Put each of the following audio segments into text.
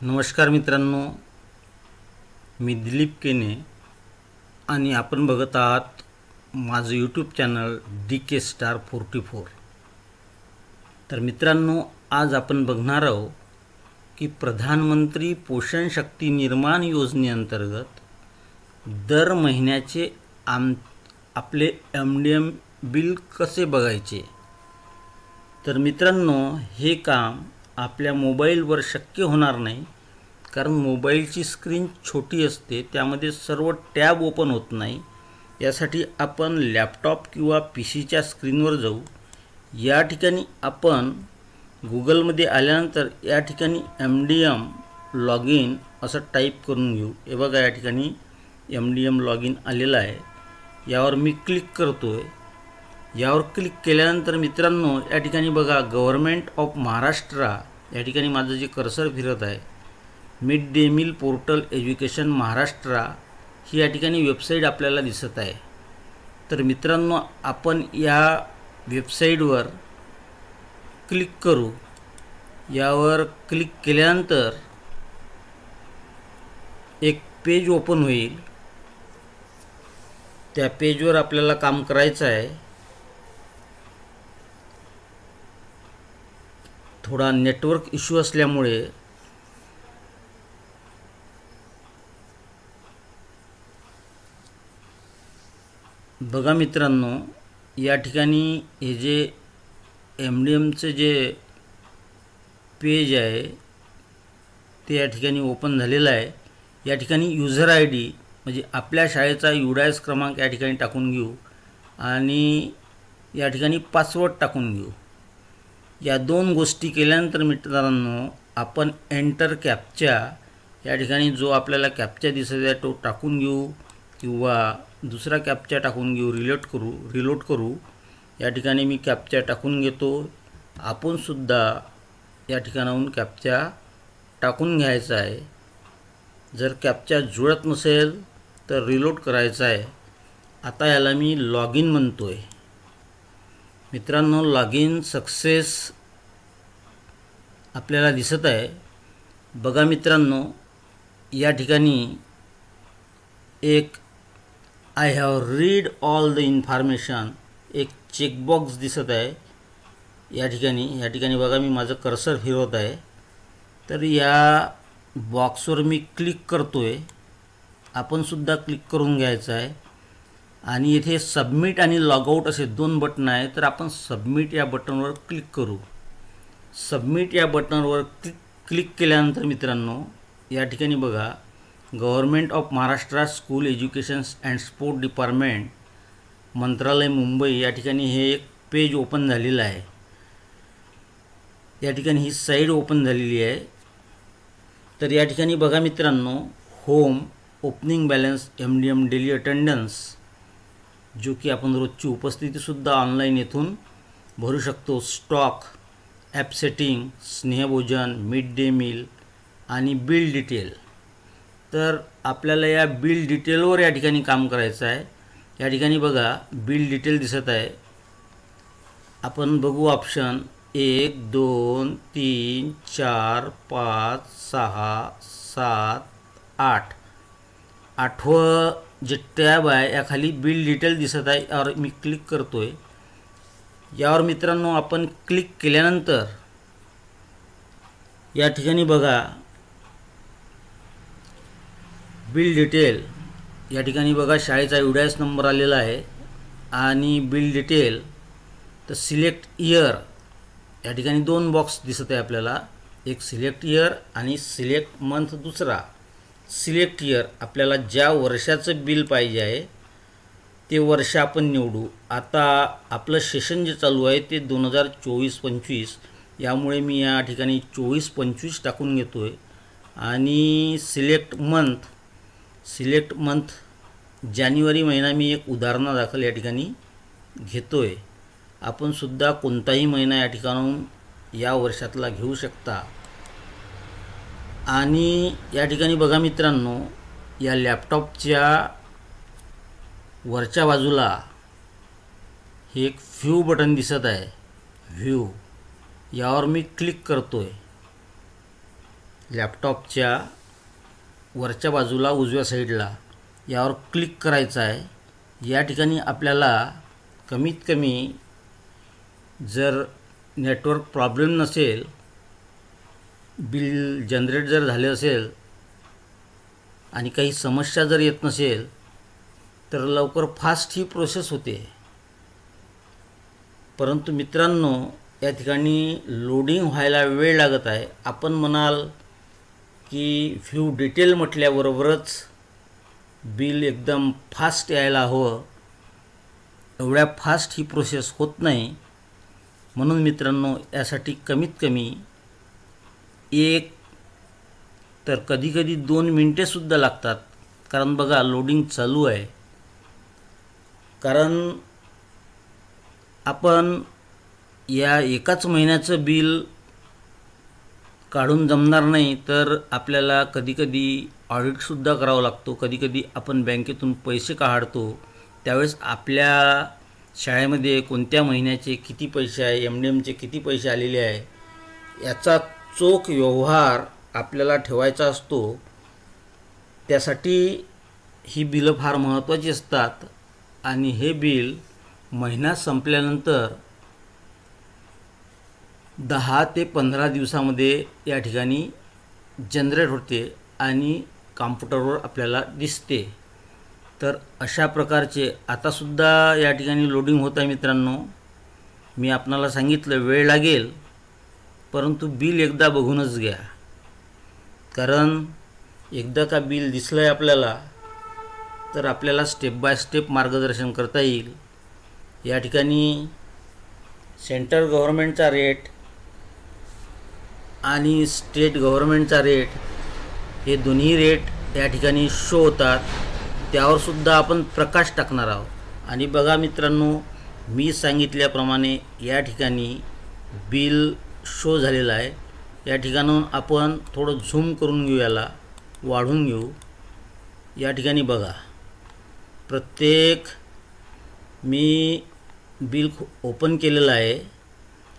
नमस्कार मित्रांनो, मी दिलीप केने आणि आपण बघत आहात माझं यूट्यूब चॅनल DK Star 44। तर मित्रांनो, आज आपण बघणार आहोत की प्रधानमंत्री पोषण शक्ती निर्माण योजनेअंतर्गत दर महिन्याचे आपले MDM बिल कसे बघायचे। तर मित्रांनो, हे काम आपल्या मोबाईलवर शक्य होणार नाही, कारण मोबाईलची स्क्रीन छोटी असते, त्यामध्ये सर्व टॅब ओपन होत नाही। यासाठी आपण लॅपटॉप किंवा पीसीच्या स्क्रीनवर जाऊ। या ठिकाणी आपण गूगलमध्ये आल्यानंतर या ठिकाणी MDM लॉग इन असं टाईप करून घेऊ। हे बघा, या ठिकाणी MDM लॉग इन आलेलं आहे। यावर मी क्लिक करतोय। यावर क्लिक केल्यानंतर मित्रांनो, या ठिकाणी बघा गव्हर्नमेंट ऑफ महाराष्ट्र, या ठिकाणी माझं जे कर्सर फिरत आहे, mid day meal portal education Maharashtra ही या ठिकाणी वेबसाईट आपल्याला दिसत आहे। तर मित्रांनो, आपण या वेबसाईटवर क्लिक करू। यावर क्लिक केल्यानंतर एक पेज ओपन होईल। त्या पेजवर आपल्याला काम करायचं आहे। थोडा नेटवर्क इश्यू असल्यामुळे बघा मित्रांनो, या ठिकाणी हे जे MDMचे जे पेज आहे ते या ठिकाणी ओपन झालेलं आहे। या ठिकाणी यूजर ID म्हणजे आपल्या शाळेचा UDIS क्रमांक या ठिकाणी टाकून घेऊ आणि या ठिकाणी पासवर्ड टाकून घेऊ। या दोन गोष्टी केल्यानंतर मित्रांनो, आपण एंटर कॅप्चा या ठिकाणी जो आपल्याला कॅप्चा दिसत आहे तो टाकून घेऊ किंवा दुसरा कॅप्चा टाकून घेऊ। रिलोड करू। या ठिकाणी मी कॅप्चा टाकून घेतो। आपण सुद्धा या ठिकाणाहून कॅप्चा टाकून घ्यायचा आहे। जर कॅप्चा जुळत नसेल तर रिलोड करायचा आहे। आता याला मी लॉग इन म्हणतोय। मित्रांनो, लॉग इन सक्सेस आपल्याला दिसत आहे। बघा मित्रांनो, या ठिकाणी एक I have read all the information एक चेकबॉक्स दिसत आहे। या ठिकाणी बघा, मी माझं कर्सर फिरवत आहे। तर या बॉक्सवर मी क्लिक करतोय। आपण सुद्धा क्लिक करून घ्यायचं आहे आणि इथे सबमिट आणि लॉगआउट असे दोन बटन आहेत। तर आपण सबमिट या बटनवर क्लिक करू। सबमिट या बटनवर क्लिक केल्यानंतर मित्रांनो, या ठिकाणी बघा government of Maharashtra school education and sport department मंत्रालय मुंबई, या ठिकाणी हे एक पेज ओपन झालेलं आहे। या ठिकाणी ही साईड ओपन झालेली आहे। तर या ठिकाणी बघा मित्रांनो, home, opening balance, MDM daily attendance, जो की आपण रोजची उपस्थितीसुद्धा ऑनलाईन येथून भरू शकतो, स्टॉक, ॲप सेटिंग, स्नेहभोजन, मिड डे मील आणि बिल डिटेल। तर आपल्याला या बिल डिटेलवर या ठिकाणी काम करायचं आहे। या ठिकाणी बघा बिल डिटेल दिसत आहे। आपण बघू ऑप्शन 1 2 3 4 5 6 7 8, 8वं जे टॅब आहे याखाली बिल डिटेल दिसत आहे। यावर मी क्लिक करतोय। यावर मित्रांनो आपण क्लिक केल्यानंतर या ठिकाणी बघा बिल डिटेल, या ठिकाणी बघा शाळेचा UDIS नंबर आलेला आहे आणि बिल डिटेल। तर सिलेक्ट इयर, या ठिकाणी दोन बॉक्स दिसत आहे आपल्याला, एक सिलेक्ट इयर आणि सिलेक्ट मंथ दुसरा। सिलेक्ट इयर आपल्याला ज्या वर्षाचं बिल पाहिजे आहे ते वर्ष आपण निवडू। आता आपलं सेशन जे चालू आहे ते 2024-25, यामुळे मी या ठिकाणी 24-25 टाकून घेतोय आणि सिलेक्ट मंथ जानेवारी महिना मी एक उदाहरणादाखल या ठिकाणी घेतोय। आपण सुद्धा कोणताही महिना या ठिकाणाहून या वर्षातला घेऊ शकता। आणि या ठिकाणी बघा मित्रांनो, या लॅपटॉपच्या वरच्या बाजूला हे एक व्ह्यू बटन दिसत आहे। व्ह्यू, यावर मी क्लिक करतोय। लॅपटॉपच्या वरच्या बाजूला उजव्या साईडला यावर क्लिक करायचं आहे। या ठिकाणी आपल्याला कमीत कमी जर नेटवर्क प्रॉब्लेम नसेल, बिल जनरेट जर झाले असेल आणि काही समस्या जर येत नसेल तर लवकर फास्ट ही प्रोसेस होते। परंतु मित्रांनो, या ठिकाणी लोडिंग व्हायला वेळ लागत आहे। आपण म्हणाल की फ्यू डिटेल म्हटल्याबरोबरच बिल एकदम फास्ट यायला हवं, एवढ्या फास्ट ही प्रोसेस होत नाही। म्हणून मित्रांनो, यासाठी कमीत कमी 1 तर कधीकधी 2 मिनिटेसुद्धा लागतात। कारण बघा, लोडिंग चालू आहे। कारण आपण या एकाच महिन्याचं बिल काढून जमणार नाही, तर आपल्याला कधीकधी ऑडिटसुद्धा करावं लागतो। कधीकधी आपण बँकेतून पैसे काढतो, त्यावेळेस आपल्या शाळेमध्ये कोणत्या महिन्याचे किती पैसे आहे, MDMचे किती पैसे आलेले आहे, याचा चोख व्यवहार आपल्याला ठेवायचा असतो। त्यासाठी ही बिलं फार महत्त्वाची असतात आणि हे बिल महिना संपल्यानंतर 10 ते 15 दिवसामध्ये या ठिकाणी जनरेट होते आणि कॉम्प्युटरवर आपल्याला दिसते। तर अशा प्रकारचे आतासुद्धा या ठिकाणी लोडिंग होत आहे मित्रांनो। मी आपणाला सांगितलं वेळ लागेल, परंतु बिल एकदा बघूनच घ्या। कारण एकदा का बिल दिसलं आहे आपल्याला, तर आपल्याला स्टेप बाय स्टेप मार्गदर्शन करता येईल। या ठिकाणी सेंट्रल गव्हर्नमेंटचा रेट आणि स्टेट गव्हर्नमेंटचा रेट हे दोन्ही रेट या ठिकाणी शो होतात, त्यावर सुद्धा आपण प्रकाश टाकणार आहोत। आणि बघा मित्रांनो, मी सांगितल्याप्रमाणे या ठिकाणी बिल शो झालेलं आहे। या ठिकाणून आपण थोडं झूम करून घेऊ, याला वाढवून घेऊ। या ठिकाणी बघा, प्रत्येक मी बिल ओपन केलेलं आहे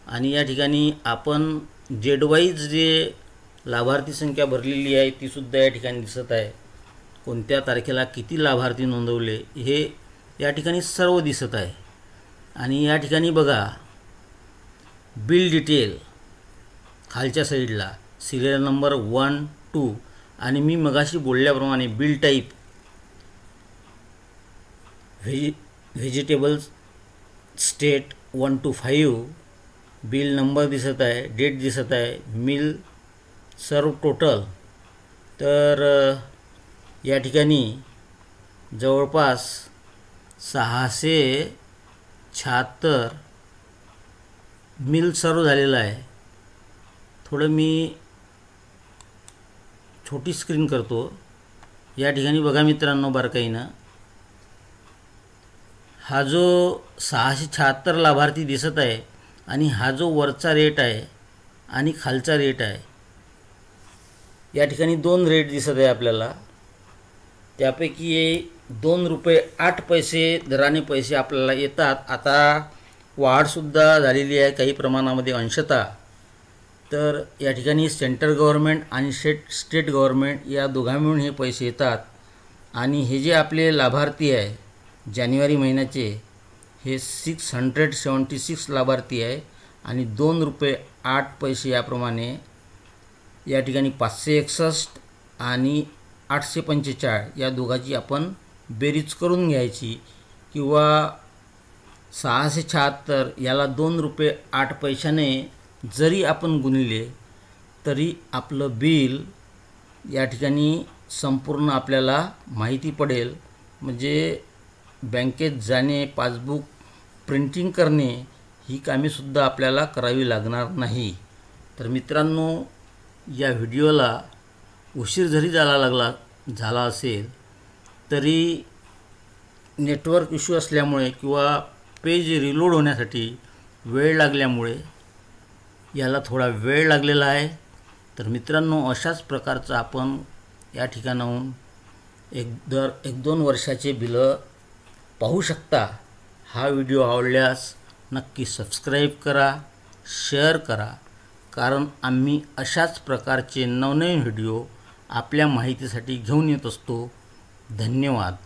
आणि या ठिकाणी आपण जेड वाईज जे लाभार्थी संख्या भरलेली आहे तीसुद्धा या ठिकाणी दिसत आहे। कोणत्या तारखेला किती लाभार्थी नोंदवले हे या ठिकाणी सर्व दिसत आहे। आणि या ठिकाणी बघा, बिल डिटेल खालच्या साईडला सिरियल नंबर 1, 2 आणि मी मगाशी बोलल्याप्रमाणे bill type vegetables state 1 to 5, bill number दिसत आहे, डेट दिसत आहे, मिल सर्व टोटल। तर या ठिकाणी जवळपास 676 मिल सर्व झालेलं आहे। थोडं मी छोटी स्क्रीन करतो। या ठिकाणी बघा मित्रांनो, बारकाईनं हा जो 676 लाभार्थी दिसत आहे आणि हा जो वरचा रेट आहे आणि खालचा रेट आहे, या ठिकाणी 2 रेट दिसत आहे आपल्याला। त्यापैकी ₹2.08 दराने पैसे आपल्याला येतात। आता वाढसुद्धा झालेली आहे काही प्रमाणामध्ये अंशतः। तर या ठिकाणी सेंट्रल गव्हर्नमेंट आणि स्टेट गव्हर्नमेंट या दोघां मिळून हे पैसे येतात। आणि हे जे आपले लाभार्थी आहे जानेवारी महिन्याचे, हे 676 लाभार्थी आहे आणि ₹2.08 याप्रमाणे या ठिकाणी 561 आणि 845 या दोघांची आपण बेरीज करून घ्यायची, किंवा 676 याला ₹2.08 जरी आपण गुणले तरी आपलं बिल या ठिकाणी संपूर्ण आपल्याला माहिती पडेल। म्हणजे बँकेत जाणे, पासबुक प्रिंटिंग करणे ही कामेसुद्धा आपल्याला करावी लागणार नाही। तर मित्रांनो, या व्हिडिओला उशीर जरी झाला असेल तरी नेटवर्क इश्यू असल्यामुळे किंवा पेज रिलोड होण्यासाठी वेळ लागल्यामुळे याला थोडा वेळ लागलेला आहे। तर मित्रांनो, अशाच प्रकारचं आपण या ठिकाणाहून 1-2 वर्षाचे बिलं पाहू शकता। हा व्हिडिओ आवडल्यास नक्की सबस्क्राईब करा, शेअर करा, कारण आम्ही अशाच प्रकारचे नवनवीन व्हिडिओ आपल्या माहितीसाठी घेऊन येत असतो. धन्यवाद.